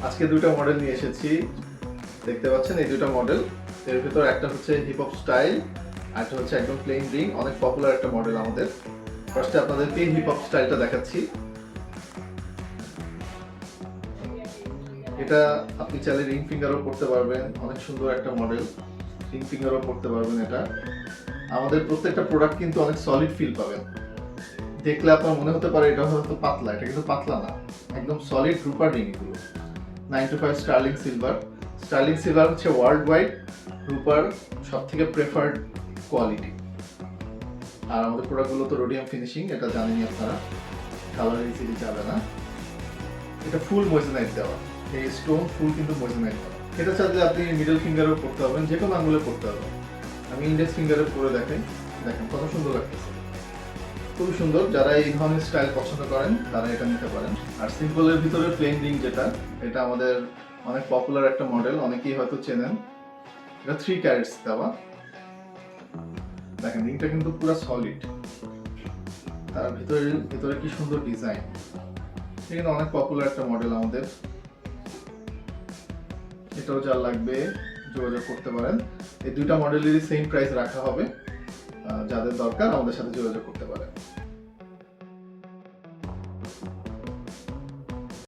আজকে দুটো মডেল নিয়ে এসেছি, দেখতে পাচ্ছেন এই দুটো মডেল। এর ভিতর একটা হচ্ছে হিপ হপ স্টাইল, আর একটা হচ্ছে একদম প্লেন রিং, অনেক পপুলার একটা মডেল আমাদের। ফার্স্টে আপনাদেরকে হিপ হপ স্টাইলটা দেখাচ্ছি। এটা আপনি চাইলে রিং ফিঙ্গারও করতে পারবেন, অনেক সুন্দর একটা মডেল, রিং ফিঙ্গারও করতে পারবেন। এটা আমাদের প্রত্যেকটা প্রোডাক্ট কিন্তু অনেক সলিড ফিল পাবেন। দেখলে আপনার মনে হতে পারে এটা হয়তো পাতলা, এটা কিন্তু পাতলা না, একদম সলিড রূপার রিং এগুলো। 925 স্টার্লিং সিলভার। স্টার্লিং সিলভার হচ্ছে ওয়ার্ল্ড ওয়াইড রূপার সব থেকে প্রেফার্ড কোয়ালিটি। আর আমাদের প্রোডাক্টগুলো তো রোডিয়াম ফিনিশিং, এটা জানেনই আপনারা, কালার ইজিলি যাবে না। এটা ফুল ময়জেনাইট দেওয়া, এই স্টোন ফুল কিন্তু ময়জেনাইট দেওয়া। এটা চাইলে আপনি মিডল ফিঙ্গারও করতে পারবেন, যে কোনো আঙুলে করতে পারবেন। আমি ইন্ডেক্স ফিঙ্গারে করে দেখাই, দেখেন কত সুন্দর লাগতেছে, খুবই সুন্দর। যারা এই ধরনের স্টাইল পছন্দ করেন তারা এটা নিতে পারেন। আর সিম্পলের ভিতরে প্লেন রিং যেটা, এটা আমাদের অনেক পপুলার একটা মডেল, অনেকেই হয়তো চেনেন। এটা 3 ক্যারেটস দেওয়া। দেখেন রিংটা কিন্তু পুরো সলিড, তার ভিতরে কি সুন্দর ডিজাইন। এটা কিন্তু অনেক পপুলার একটা মডেল আমাদের। এটাও যা লাগবে যোগাযোগ করতে পারেন। এই দুইটা মডেলেরই সেম প্রাইস রাখা হবে, যাদের দরকার আমাদের সাথে যোগাযোগ করতে পারেন।